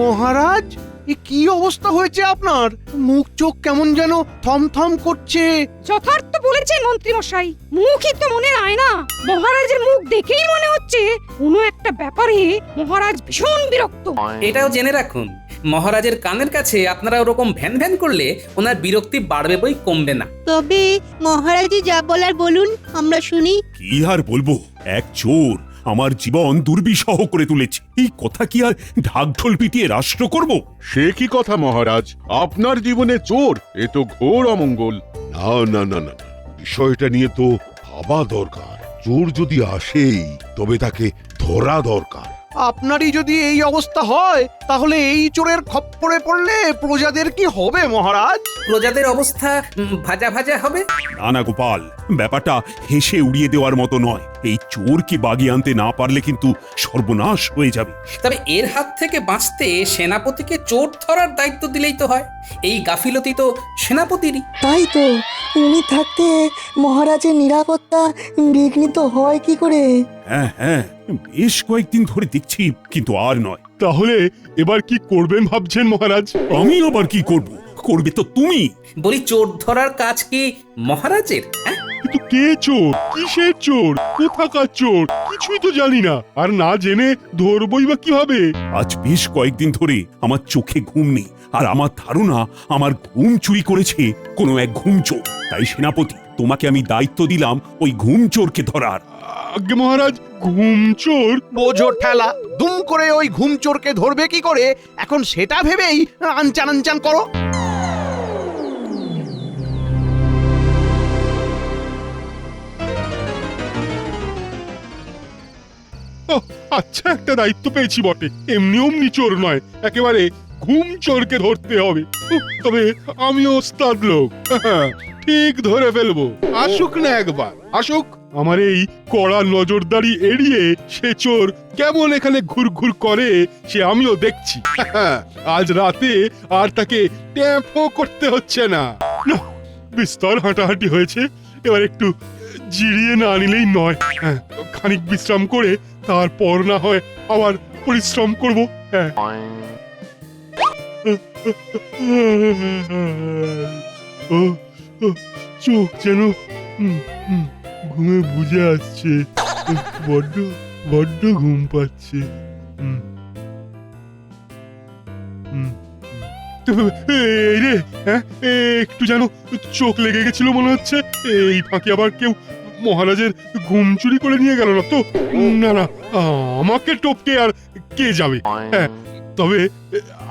মহারাজ, এ কি অবস্থা হয়েছে আপনার? মুখ চোখ কেমন যেন থমথম করছে। যথার্থ বলেছেন মন্ত্রী মশাই, মুখই তো মনে হয় না। মহারাজের মুখ দেখেই মনে হচ্ছে কোনো একটা ব্যাপারে মহারাজ ভীষণ বিরক্ত। এটাও জেনে রাখুন, মহারাজের কানের কাছে আপনারা ওরকম ভ্যান ভ্যান করলে ওনার বিরক্তি বাড়বে বই কমবে না। তবে মহারাজই যা বলার বলুন, আমরা শুনি। কি আর বলবো, এক চোর আমার জীবন দুর্বিষহ করে তুলেছে। এই কথা কি আর ঢাকঢোল পিটিয়ে রাষ্ট্র করব? সে কি কথা মহারাজ, আপনার জীবনে চোর, এ তো ঘোর অমঙ্গল। না না না না না, বিষয়টা নিয়ে তো ভাবা দরকার। চোর যদি আসেই তবে তাকে ধরা দরকার। আপনারই যদি এই অবস্থা হয় তাহলে এই চোরের খপ্পরে পড়লে প্রজাদের কি হবে মহারাজ? প্রজাদের অবস্থা ভাজা ভাজা হবে। না না গোপাল, ব্যাপারটা হেসে উড়িয়ে দেওয়ার মতো নয়। এই চোরকে বাগিয়ে আনতে না পারলে কিন্তু সর্বনাশ হয়ে যাবে। তবে এর হাত থেকে বাঁচতে সেনাপতিকে চোর ধরার দায়িত্ব দিলেই তো হয়। এই গাফিলতি তো সেনাপতিরই। তাই তো, উনি থাকতে মহারাজের নিরাপত্তা বিঘ্নিত হয় কি করে? হ্যাঁ হ্যাঁ, বেশ কয়েকদিন ধরে দেখছি, কিন্তু আর নয়। তাহলে এবার কি করবেন ভাবছেন মহারাজ? আমি আবার কি করব? করবে তো তুমি। বলি, চোর ধরার কাজ কি মহারাজের? হ্যাঁ, কিন্তু কে চোর, কিসের চোর, কোথাকার চোর, কিছুই তো জানি না। আর না জেনে ধরবই বা কিভাবে? আজ বেশ কয়েকদিন ধরে আমার চোখে ঘুম নেই, আর আমার ধারণা আমার ঘুম চুরি করেছে কোনো এক ঘুম চোর। তাই সেনাপতি, তোমাকে আমি দায়িত্ব দিলাম ওই ঘুম চোরকে ধরার। আজ্ঞে মহারাজ, ঘুম চোর? বোঝো ঠেলা, দুম করে ওই ঘুম চোরকে ধরবে কি করে, এখন সেটা ভেবেই আনচান আনচান করো। ওহ, আচ্ছা, একটা দায়িত্ব পেয়েছি বটে। এমনি অমনি চোর নয়, একেবারে ঘুম চোরকে ধরতে হবে। তবে আমিও ওস্তাদ লোক, ঠিক ধরে ফেলবো। আসুক না একবার, আসুক। আমার এই কড়া নজরদারি এড়িয়ে সে চোর কেমন এখানে ঘুরঘুর করে সে আমিও দেখছি। আজ রাতে আর তাকে ট্যাপও করতে হচ্ছে না। না, বিস্তর হাঁটাহাঁটি হয়েছে, এবার একটু জিরিয়ে না নিলেই নয়। খানিক বিশ্রাম করে তারপর না হয় আবার পরিশ্রম করব। হ্যাঁ, চোখ যেন ঘুমে বুঝে আসছে, বড্ড বড্ড ঘুম পাচ্ছে। এই রে, হ্যাঁ, একটু যেন চোখ লেগে গেছিল মনে হচ্ছে। এই ফাঁকে আবার কেউ মহারাজের ঘুম চুরি করে নিয়ে গেল না তো? না না, আমাকে টপকে আর কে যাবে? হ্যাঁ, তবে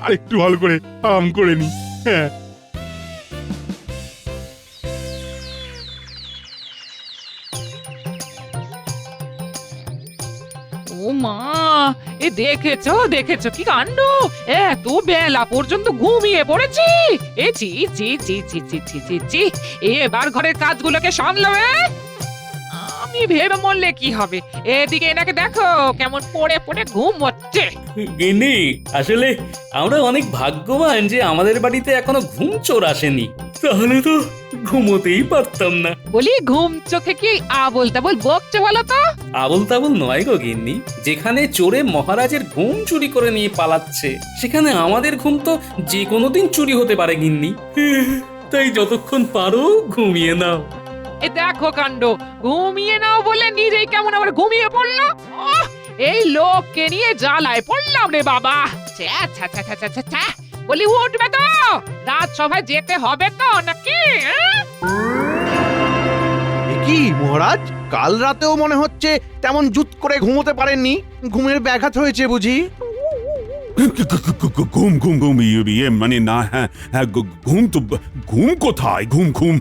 আরেকটু ভালো করে আরাম করে নি। হ্যাঁ, ও মা, এ দেখেছো দেখেছো কি কাণ্ড! এত বেলা পর্যন্ত ঘুমিয়ে পড়েছি। এ চি চি চি চি চি চি চি চি, এবার ঘরের কাজগুলোকে সামলাবে। আমি ভেবে মরলে কি হবে, এদিকে এনাকে দেখো কেমন পড়ে পড়ে ঘুম হচ্ছে। গিন্নি, আসলে আমরা অনেক ভাগ্যবান যে আমাদের বাড়িতে এখনো ঘুম চোর আসেনি, তাহলে তো ঘুমোতেই পারতাম না। বলি, ঘুম চোখে কি আবোল তাবোল বকছে বলো তো? আবল তাবল নয় গো গিন্নি, যেখানে চোরে মহারাজের ঘুম চুরি করে নিয়ে পালাচ্ছে সেখানে আমাদের ঘুম তো যে কোনো দিন চুরি হতে পারে গিন্নি। তাই যতক্ষণ পারো ঘুমিয়ে নাও। এ দেখো কাণ্ড, ঘুমিয়ে নাও বলে নিজেই কেমন আবার ঘুমিয়ে পড়লো। এই লোককে নিয়ে জ্বালায় পড়লাম রে বাবা। ছ্যা ছ্যা ছ্যা ছ্যা ছ্যা ছ্যা। বলি, উঠবে তো? রাত সভায় যেতে হবে তো নাকি? কি মহারাজ, কাল রাতেও মনে হচ্ছে তেমন জুত করে ঘুমোতে পারেননি, ঘুমের ব্যাঘাত হয়েছে বুঝি? ঘুম ঘুম ঘুম, ইয়ে মানে না, হ্যাঁ হ্যাঁ, ঘুম তো ঘুম কোথায়? ঘুম ঘুম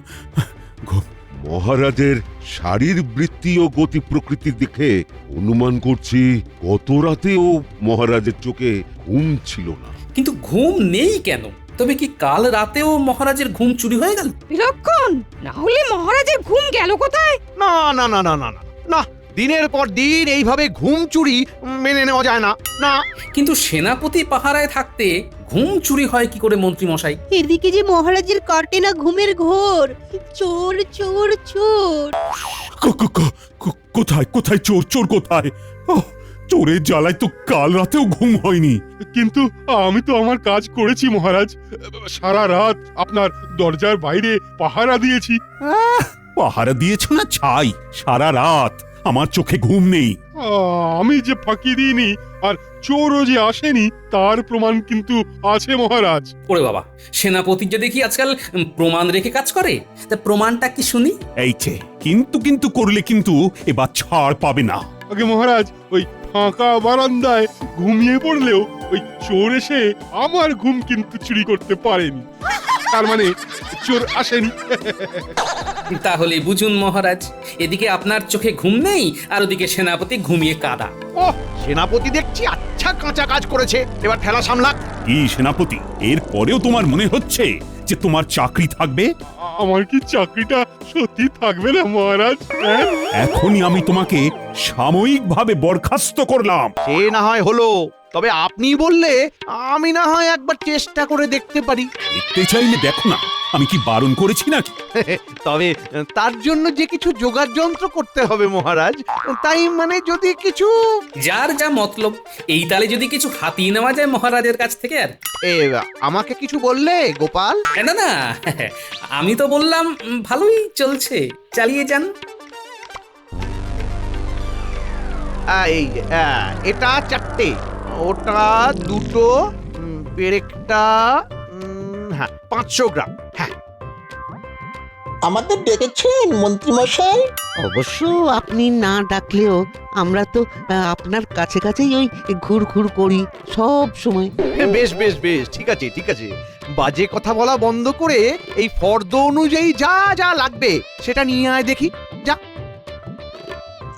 ঘুম। মহারাজের শারীরবৃত্তি ও গতি প্রকৃতি দেখে অনুমান করছি গত রাতেও মহারাজের চোখে ঘুম ছিল না। কিন্তু ঘুম নেই কেন? তবে কি কাল রাতেও মহারাজের ঘুম চুরি হয়ে গেল? বিলক্ষণ, না হলে মহারাজের ঘুম গেল কোথায়? না না না না না না না, দিনের পর দিন এইভাবে ঘুম চুরি মেনে নেওয়া যায় না। না, কিন্তু সেনাপতি পাহারায় থাকতে ঘুম চুরি হয় কি করে মন্ত্রী মশাই? এদিকে যে মহারাজের কাটে না ঘুমের ঘোর। চোর চোর চোর। কোথায় কোথায় চোর? চোর কোথায়? চোরের জ্বালায় তো কাল রাতেও ঘুম হয়নি। কিন্তু আমি তো আমার কাজ করেছি মহারাজ, সারা রাত আপনার দরজার বাইরে পাহারা দিয়েছি। পাহারা দিয়েছ না ছাই, সারা রাত আমার চোখে ঘুম নেই। আমি যে ফাঁকি দিইনি আর চোরও যে আসেনি তার প্রমাণ কিন্তু আছে মহারাজ। ওরে বাবা, সেনাপতি যে দেখি আজকাল প্রমাণ রেখে কাজ করে, তা প্রমাণটা কি শুনি? এই যে কিন্তু কিন্তু করলে কিন্তু এবার ছাড় পাবে না। আগে মহারাজ, ওই ফাঁকা বারান্দায় ঘুমিয়ে পড়লেও ওই চোর এসে আমার ঘুম কিন্তু চুরি করতে পারেনি, তার মানে চোর আসেনি। তাহলে বুঝুন মহারাজ, এদিকে আপনার চোখে ঘুম নেই আর ওদিকে সেনাপতি ঘুমিয়ে কাদা। ওহ, সেনাপতি দেখছি আচ্ছা কাঁচা কাজ করেছে, এবার ঠেলা সামলা। কি সেনাপতি, এর পরেও তোমার মনে হচ্ছে যে তোমার চাকরি থাকবে? আমার কি চাকরিটা সত্যি থাকবে না মহারাজ? হ্যাঁ? এখনই আমি তোমাকে সাময়িকভাবে বরখাস্ত করলাম। সে না হয় হলো, তবে আপনি বললে আমি না হয় একবার চেষ্টা করে দেখতে পারি। দেখতে চাইলে দেখো না, আমি কি বারণ করেছি নাকি? তবে তার জন্য যে কিছু জোগাড় যন্ত্র করতে হবে মহারাজ, তাই মানে যদি কিছু যার যা মতলব, এই তালে যদি কিছু হাতিয়ে নেওয়া যায় মহারাজের কাছ থেকে। আর এ, আমাকে কিছু বললে গোপাল? না না, আমি তো বললাম ভালোই চলছে, চালিয়ে যান। এই এটা 4টে, ওটা 2টো, পেরেকটা হ্যাঁ 500 গ্রাম। হ্যাঁ, আমাদের ডেকেছেন মন্ত্রীমশাই? অবশ্য আপনি না ডাকলেও আমরা তো আপনার কাছে কাছেই ওই ঘুর করি সব সময়। বেশ বেশ বেশ, ঠিক আছে ঠিক আছে। বাজে কথা বলা বন্ধ করে এই ফর্দ অনুযায়ী যা যা লাগবে সেটা নিয়ে আয় দেখি। যা।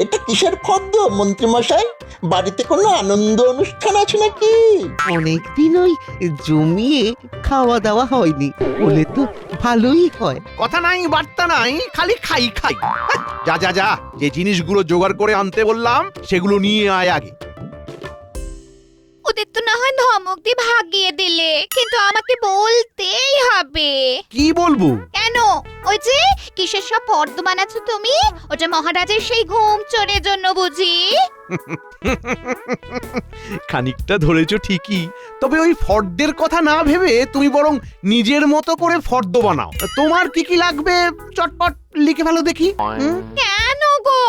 এটা কিসের ফর্দ মন্ত্রীমশাই? বাড়িতে কোনো আনন্দ অনুষ্ঠান আছে নাকি? অনেকদিন ওই জমিয়ে খাওয়া দাওয়া হয়নি, বলে তো ভালোই হয়। কথা নাই বার্তা নাই, খালি খাই খাই। হ্যাঁ, যা যা যা, যে জিনিসগুলো জোগাড় করে আনতে বললাম সেগুলো নিয়ে আয় আগে। ওদের তো না হয় ধমক দিয়ে ভাগিয়ে দিলে, কিন্তু আমাকে বলতেই হবে। কি বলবো? কেন? ওই যে কিসের সব ফর্দ বানাচ্ছ তুমি, ওটা মহারাজের সেই ঘুম চোরের জন্য বুঝি? খানিকটা ধরেছো ঠিকই, তবে ওই ফর্দের কথা না ভেবে তুমি বরং নিজের মতো করে ফর্দ বানাও। তোমার কি কি লাগবে চটপট লিখে ফেলো দেখি। কেন গো,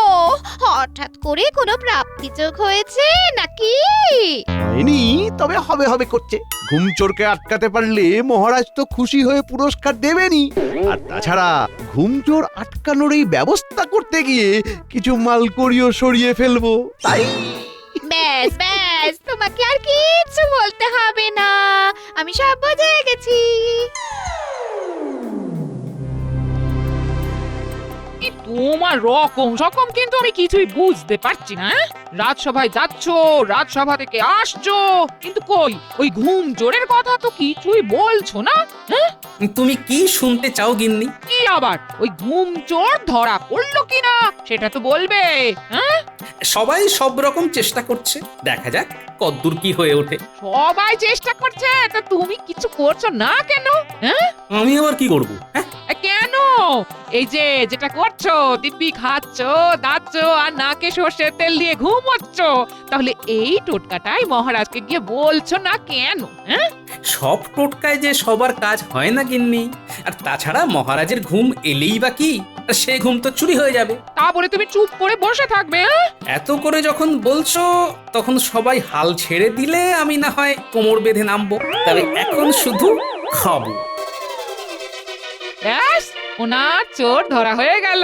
হঠাৎ করে কোনো প্রাপ্তি যোগ হয়েছে নাকি? হয়নি, তবে হবে হবে করছে। ঘুম চোরকে আটকাতে পারলে মহারাজ তো খুশি হয়ে পুরস্কার দেবেনই। আর তাছাড়া ঘুম চোর আটকানোর এই ব্যবস্থা করতে গিয়ে কিছু মালকড়িও সরিয়ে ফেলবো, তাই। ব্যাস ব্যাস, তোমাকে আর কিছু বলতে হবে না, আমি সব বুঝে গেছি। তোমার রকম সকম কিন্তু আমি কিছুই বুঝতে পারছি না। রাজসভায় যাচ্ছ, রাজসভা থেকে আসছো, কিন্তু কই ওই ঘুম জোরের কথা তো কিছুই বলছো না। হ্যাঁ, তুমি কি শুনতে চাও গিন্নি? কি আবার ওই ঘুম চোর ধরা পড়লো কিনা সেটা তো বলবে। হ্যাঁ, সবাই সব রকম চেষ্টা করছে, দেখা যাক কদ্দূর কি হয়ে ওঠে। সবাই চেষ্টা করছে, তা তুমি কিছু করছো না কেন? হ্যাঁ, আমি আবার কি করব? হ্যাঁ, কেন? এই যে যেটা করছো, দিব্যি খাচ্ছ, দাচ্ছ আর নাকে সর্ষের তেল দিয়ে ঘুমোচ্ছ, তাহলে এই টোটকাটাই মহারাজকে গিয়ে বলছো না কেন? হ্যাঁ, সব টোটকায় যে সবার কাজ হয় না গিন্নি। আর তাছাড়া মহারাজের ঘুম এলেই বা কি, আর সে ঘুম তো চুরি হয়ে যাবে। তা বলে তুমি চুপ করে বসে থাকবে? হ্যাঁ, এত করে যখন বলছো, তখন সবাই হাল ছেড়ে দিলে আমি না হয় কোমর বেঁধে নামবো। তবে এখন শুধু খাবো। ব্যাস, ওনার চোর ধরা হয়ে গেল।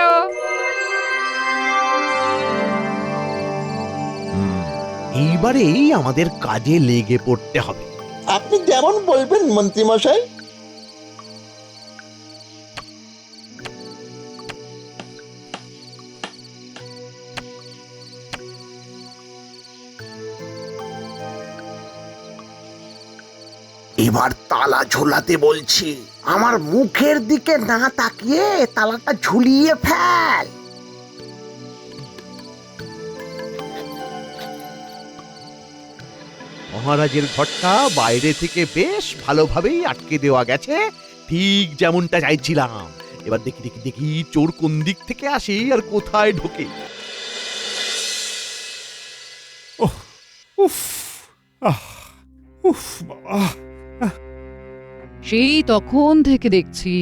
এইবারেই আমাদের কাজে লেগে পড়তে হবে। আপনি যেমন বলবেন মন্ত্রীমশাই। এবার তালা ঝোলাতে বলছি, আমার মুখের দিকে না তাকিয়ে তালাটা ঝুলিয়ে ফেল। মহারাজের ঘরটা বাইরে থেকে বেশ ভালোভাবেই আটকে দেওয়া গেছে, ঠিক যেমনটা চাইছিলাম। এবার দেখি দেখি দেখি চোর কোন দিক থেকে আসে আর কোথায় ঢোকে। উফ আহ উফ বাবা সেই তখন থেকে দেখছি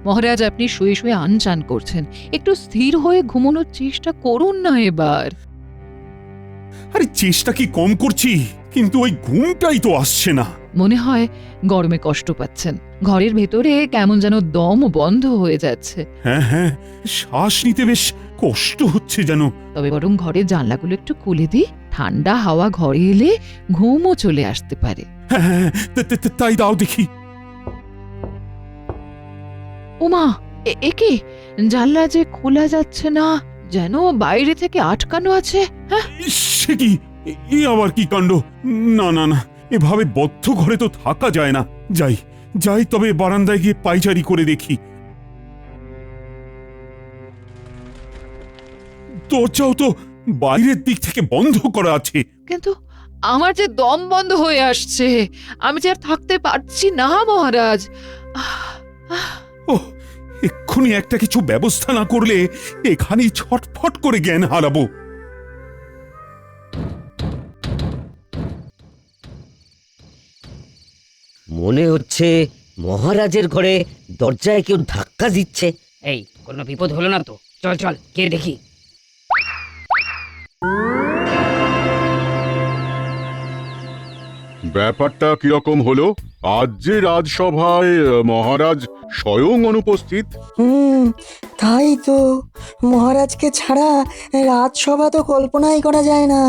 মহারাজ আপনি শুয়ে শুয়ে আনচান করছেন। একটু স্থির হয়ে ঘুমানোর চেষ্টা করুন না এবার। আরে চেষ্টা কি কম করছি, কিন্তু ওই ঘুমটাই তো আসছে না। মনে হয় গরমে কষ্ট পাচ্ছেন, ঘরের ভেতরে কেমন যেন দম বন্ধ হয়ে যাচ্ছে। হ্যাঁ হ্যাঁ, শ্বাস নিতে বেশ কষ্ট হচ্ছে যেন। তবে বরং ঘরের জানলাগুলো একটু খুলে দিই, ঠান্ডা হাওয়া ঘরে এলে ঘুমও চলে আসতে পারে। হ্যাঁ হ্যাঁ, তাই দাও দেখি। ওমা, একে জানলা যে খোলা যাচ্ছে না, যেন বাইরে থেকে আটকানো আছে। হ্যাঁ, সে কি, এ আবার কি কাণ্ড! না না না, এভাবে বদ্ধ ঘরে তো থাকা যায় না। যাই যাই, তবে বারান্দায় গিয়ে পায়চারি করে দেখি। দরজাও তো বাইরের দিক থেকে বন্ধ করা আছে। কিন্তু আমার যে দম বন্ধ হয়ে আসছে, আমি যে আর থাকতে পারছি না মহারাজ। ওহ, এক্ষুনি একটা কিছু ব্যবস্থা না করলে এখানেই ছটফট করে জ্ঞান হারাবো। মনে হচ্ছে মহারাজের ঘরে দরজায় কেউ ধাক্কা দিচ্ছে। এই কোনো বিপদ হলো না তো? চল চল কে দেখি। ব্যাপারটা কিরকম হলো? আজ যে রাজসভায় মহারাজ স্বয়ং অনুপস্থিত। তাই তো, মহারাজকে ছাড়া রাজসভা তো কল্পনাই করা যায় না।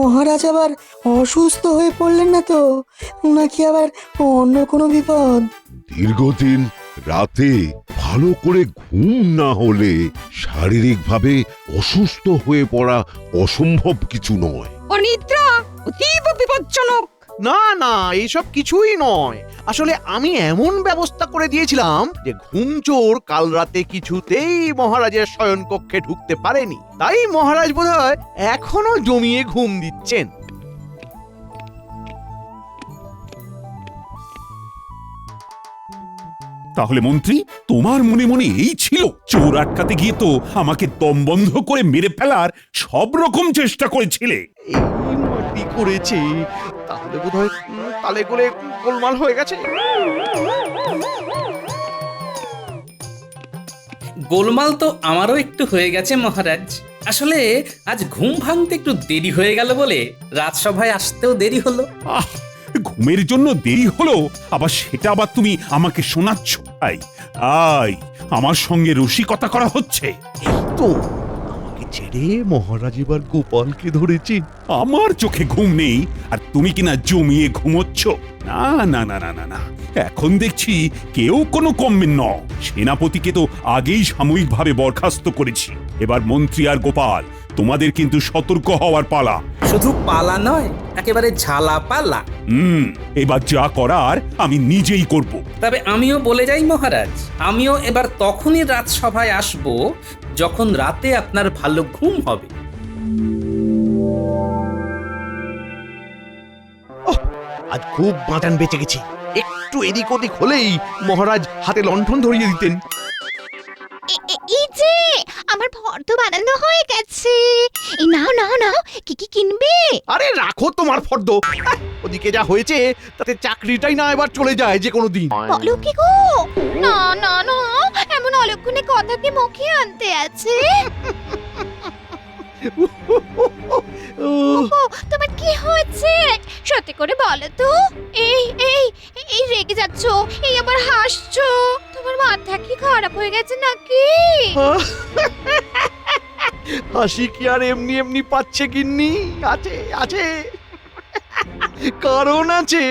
মহারাজ আবার অসুস্থ হয়ে পড়লেন না তো, নাকি আবার অন্য কোনো বিপদ? দীর্ঘদিন রাতে ভালো করে ঘুম না হলে শারীরিকভাবে অসুস্থ হয়ে পড়া অসম্ভব কিছু নয়। অনিদ্রা অতীব বিপজ্জনক। না না, এইসব কিছুই নয়। আসলে আমি এমন ব্যবস্থা করে দিয়েছিলাম যে ঘুমচোর কাল রাতে কিছুতেই মহারাজের শয়নকক্ষে ঢুকতে পারেনি। তাই মহারাজ বোধহয় এখনো জমিয়ে ঘুম দিচ্ছেন। তাহলে মন্ত্রী, তোমার মনে মনে এই ছিল? চোর আটকাতে গিয়ে তো আমাকে দম বন্ধ করে মেরে ফেলার সব রকম চেষ্টা করেছিলে। এই মাটি করেছে, তাহলে বোধহয় তালে করে গোলমাল হয়ে গেছে। গোলমাল তো আমারও একটু হয়ে গেছে মহারাজ। আসলে আজ ঘুম ভাঙতে একটু দেরি হয়ে গেল বলে রাজসভায় আসতেও দেরি হলো। আহ, ঘুমের জন্য দেরি হলো, আবার সেটা আবার তুমি আমাকে শোনাচ্ছ? আই, আমার সঙ্গে রসিকতা করা হচ্ছে। তো আমাকে ছেড়ে মহারাজ এবার গোপালকে ধরেছে। আমার চোখে ঘুম নেই আর তুমি কিনা জমিয়ে ঘুমোচ্ছ? না না না না না না, এখন দেখছি কেউ কোনো কমবেন ন। সেনাপতিকে তো আগেই সাময়িকভাবে বরখাস্ত করেছি। এবার মন্ত্রী আর গোপাল, তোমাদের কিন্তু সতর্ক হওয়ার পালা। শুধু পালা নয়, একেবারে ঝালা পালা। এবার যা করার আমি নিজেই করব। তবে আমিও বলে যাই মহারাজ, আমিও এবার তখনই রাজসভায় আসব যখন রাতে আপনার ভালো ঘুম হবে। আজ খুব বাঁচান বেঁচে গেছি। একটু এদিক ওদিক হলেই মহারাজ হাতে লণ্ঠন ধরিয়ে দিতেন। এই যে আমার ফর্দ বানানো হয়ে গেছে। এই নাও নাও নাও, কি কি কিনবে? আরে রাখো তোমার ফর্দ। ওদিকে যা হয়েছে তাতে চাকরিটাই না এবার চলে যায় যে কোনো দিন। বলো কি গো? না না না, এমন অলক্ষণে কথা কি মুখে আনতে আছে? তোমার কি হয়েছে? সত্যি করে বলো তো। এই এই এই রেগে যাচ্ছ, এই আবার হাসছো। তোমার মাথা কি খারাপ হয়ে গেছে নাকি? হাসি কি আর এমনি এমনি পাচ্ছে গিন্নি? আছে আছে, কারণ আছে।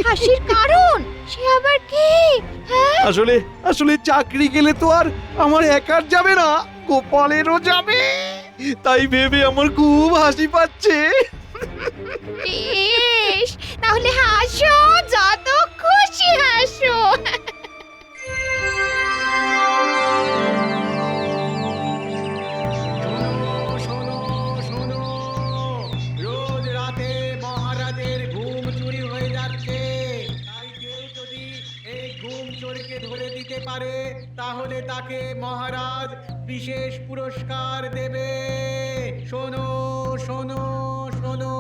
হাসির কারণ সে আবার কি? হ্যাঁ, আসলে আসলে চাকরি গেলে তো আর আমার একার যাবে না, গোপালেরও যাবে। তাই ভেবে আমার খুব হাসি পাচ্ছে। বেশ, তাহলে হাসো, যত খুশি হাসো। রোজ রাতে মহারাজের ঘুম চুরি হয়ে যাচ্ছে। তাই কেউ যদি এই ঘুম চোরকে ধরে দিতে পারে তাহলে তাকে মহারাজ বিশেষ পুরস্কার দেবে। শোনো শোনো শোনো।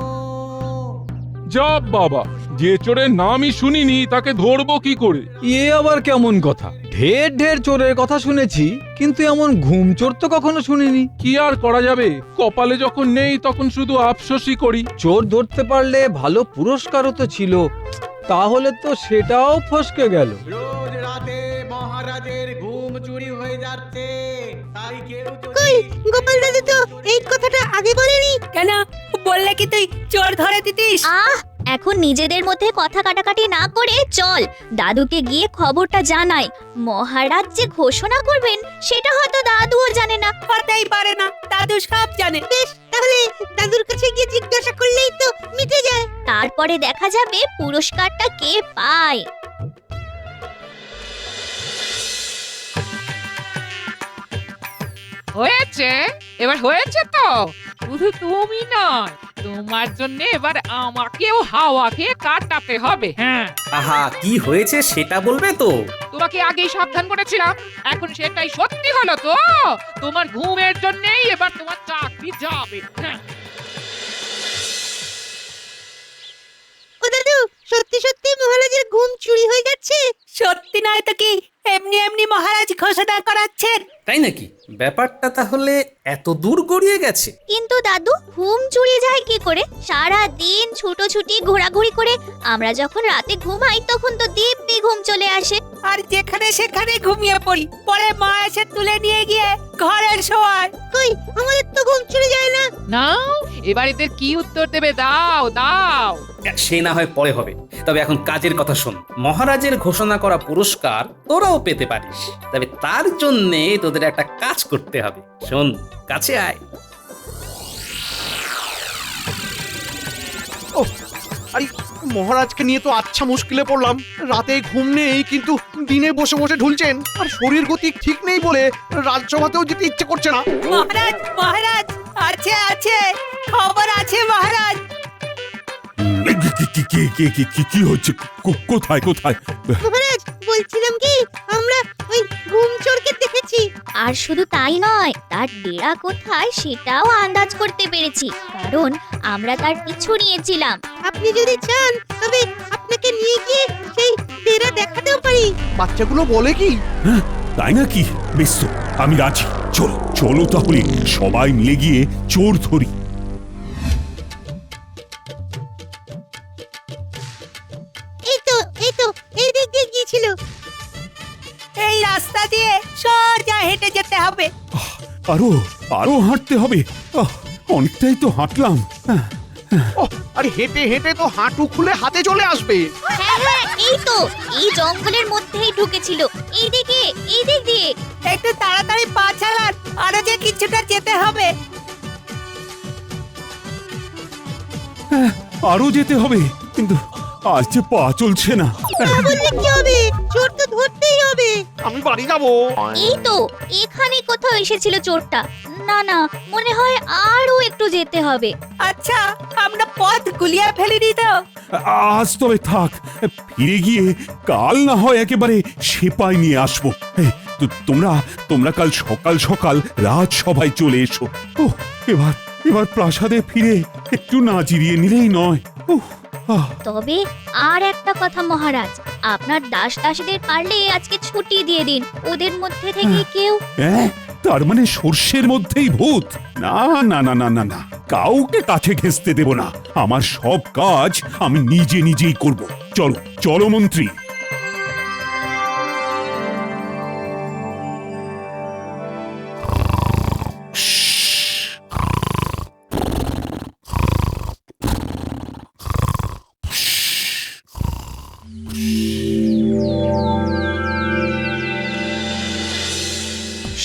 যাব বাবা, যে চোরের নামই শুনিনি তাকে ধরবো কি করে? এ আবার কেমন কথা? ঢের ঢের চোরের কথা শুনেছি, কিন্তু এমন ঘুম চোর তো কখনো শুনিনি। কি আর করা যাবে, কপালে যখন নেই তখন শুধু আফসোসই করি। চোর ধরতে পারলে ভালো পুরস্কারও তো ছিল, তাহলে তো সেটাও ফসকে গেল। রোজ রাতে মহারাজের ঘুম চুরি হয়ে যাচ্ছে, তাই কেউ কই গোপাল দাদু তো এই কথাটা আগে বলেনি কেন? বললে কি তুই চোর ধরে দিতিস? এখন নিজেদের মধ্যে কথা কাটাকাটি না করে চল দাদুকে গিয়ে খবরটা জানাই। মহারাজ যে ঘোষণা করবেন সেটা হয়তো দাদুও জানে না। হতেই পারে না, দাদু সব জানে। বেশ, তাহলে দাদুর কাছে গিয়ে জিজ্ঞাসা করলেই তো মিটে যায়। তারপরে দেখা যাবে পুরস্কারটা কে পায়। হয়েছে, এবার হয়েছে তো। শুধু তুমি নয়, তোমার জন্য এবার আমাকেও হাওয়া খেয়ে কাটাতে হবে। হ্যাঁ, আহা, কি হয়েছে সেটা বলবে তো? তোমাকে আগেই সাবধান করেছিলাম, এখন সেটাই সত্যি হলো তো। তোমার ঘুমের জন্যই এবার তোমার চাকরি যাবে। হ্যাঁ, ও দাদু, সত্যি সত্যি মহারাজের ঘুম চুরি হয়ে যাচ্ছে? সত্যি নয় তো কি, এমনি এমনি মহারাজ ঘোষণা করাচ্ছেন। তাই নাকি? ব্যাপারটা তাহলে এত দূর গড়িয়ে গেছে। কিন্তু দাদু, ঘুম চুরি যায় কি করে? সারা দিন ছুটোছুটি ঘোরাঘুরি করে আমরা যখন রাতে ঘুমাই তখন তো দিব্যি ঘুম চলে আসে, আর যেখানে সেখানে ঘুমিয়ে পড়ি, পরে মা এসে তুলে নিয়ে গিয়ে ঘরের শোয়ায়। কই আমাদের তো ঘুম চুরি যায় না। নাও এবার এদের কি উত্তর দেবে, দাও দাও। সে না হয় পরে হবে, তবে এখন কাজের কথা শোন। মহারাজের ঘোষণা করা পুরস্কার তোরাও পেতে পারিস, তবে তার জন্যে তোদের একটা কাজ করতে হবে। শোন, কাছে আয়। ও আরে, মহারাজকে নিয়ে তো আচ্ছা মুশকিলে পড়লাম। রাতে ঘুম নেই, কিন্তু দিনে বসে বসে ঢুলছেন, আর শরীর গতি ঠিক নেই বলে রাজসভাতেও যেতে ইচ্ছে করছে না। মহারাজ, মহারাজ আছে আছে, খবর আছে মহারাজ। কি হচ্ছে? কোথায় কোথায়? মহারাজ, বলছিলাম কি, আমরা ওই ঘুম চোরকে দেখেছি। আর শুধু তাই নয়, তার ডেরা কোথায় সেটাও আন্দাজ করতে পেরেছি, কারণ আমরা তার পিছু নিয়েছিলাম। আপনি যদি চান তবে আপনাকে নিয়ে গিয়ে সেই ডেরা দেখাতেও পারি। বাচ্চাগুলো বলে কি? হ্যাঁ, তাই নাকি? বেশ তো, আমি রাজি। চলো চলো তাহলে সবাই মিলে গিয়ে চোর ধরি। এই তো এই দিক দিয়ে গিয়েছিল। এই রাস্তা দিয়ে সোজা হেঁটে যেতে হবে। আরো আরো হাঁটতে হবে। অনেকটাই তো হাঁটলাম। আরে হেঁটে হেঁটে তো হাঁটু খুলে হাতে চলে আসবে। হ্যাঁ হ্যাঁ, এই তো এই জঙ্গলের মধ্যেই ঢুকেছিল। এই দিক দিয়ে। একটু তাড়াতাড়ি পা চালান, আরো যে কিছুটা যেতে হবে। আরো যেতে হবে, কিন্তু আজ যে পা চলছে না। বললে কি হবে, চোর তো ধরতেই হবে। আমি বাড়ি যাব। এই তো এখানে কোথাও এসেছিল চোরটা। না না, মনে হয় আরো একটু যেতে হবে। আচ্ছা, আমরা পথ গুলিয়ে ফেলিনি তো? আজ তবে থাক, ফিরে গিয়ে কাল না হয় একেবারে সেপাই নিয়ে আসবো। তোমরা কাল সকাল সকাল রাজসভায় চলে এসো। এবার প্রাসাদে ফিরে একটু না জিরিয়ে নিলেই নয়। তবে আর একটা কথা মহারাজ, আপনার দাস দাসীদের পারলে আজকে ছুটি দিয়ে দিন। ওদের মধ্যে থেকে কেউ। তার মানে সর্ষের মধ্যেই ভূত? না না না না না না, কাউকে কাছে ঘেঁষতে দেব না। আমার সব কাজ আমি নিজেই করব। চলো চলো মন্ত্রী।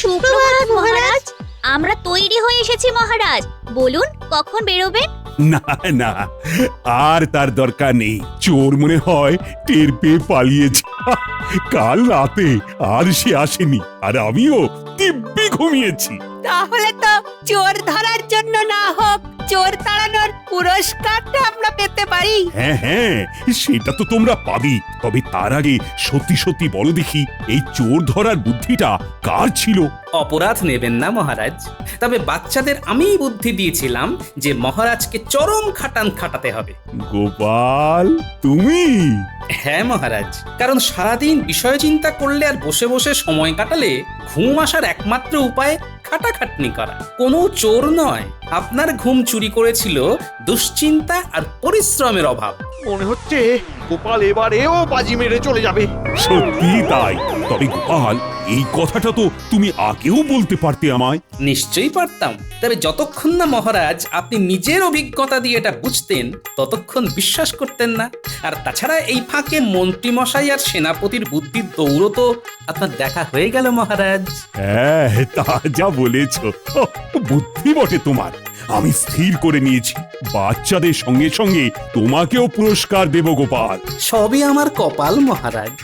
সুপ্রভাত মহারাজ, আমরা তৈরি হয়ে এসেছি মহারাজ। বলুন কখন বেরোবেন? না না, আর তার দরকার নেই। চোর মনে হয় টের পেয়ে পালিয়েছে। কাল রাতে আর সে আসেনি, আর আমিও দিব্যি ঘুমিয়েছি। তাহলে তো চোর ধরার জন্য না হোক, চোর তাড়ানোর পুরস্কারটা আমরা পেতে পারি? হ্যাঁ হ্যাঁ, সেটা তো তোমরা পাবি। তবে তার আগে সত্যি সত্যি বলো দেখি, এই চোর ধরার বুদ্ধিটা কার ছিল? অপরাধ নেবেন না মহারাজ, তবে বাচ্চাদের আমিই বুদ্ধি দিয়েছিলাম যে মহারাজকে চরম খাটান খাটাতে হবে। গোপাল, তুমি? হ্যাঁ মহারাজ, কারণ সারাদিন বিষয় চিন্তা করলে আর বসে বসে সময় কাটালে ঘুম আসার একমাত্র উপায় খাটাখাটনি করা। কোনো চোর নয়, আপনার ঘুম চুরি করেছিল দুশ্চিন্তা আর পরিশ্রমের অভাব। মনে হচ্ছে গোপাল এবারেও বাজি মেরে চলে যাবে। সত্যি তাই। তবে গোপাল, এই কথাটা তো তুমি আগেও বলতে পারতে আমায়। নিশ্চয়ই পারতাম, তবে যতক্ষণ না মহারাজ আপনি নিজের অভিজ্ঞতা দিয়ে এটা বুঝতেন ততক্ষণ বিশ্বাস করতেন না। আর তাছাড়া এই ফাঁকে মন্ত্রী মশাই আর সেনাপতির বুদ্ধির দৌড় তো আপনার দেখা হয়ে গেল মহারাজ। হ্যাঁ, তা যা বলেছ, বুদ্ধি বটে তোমার। আমি স্থির করে নিয়েছি, বাচ্চাদের সঙ্গে সঙ্গে তোমাকেও পুরস্কার দেব গোপাল। সবই আমার কপাল মহারাজ।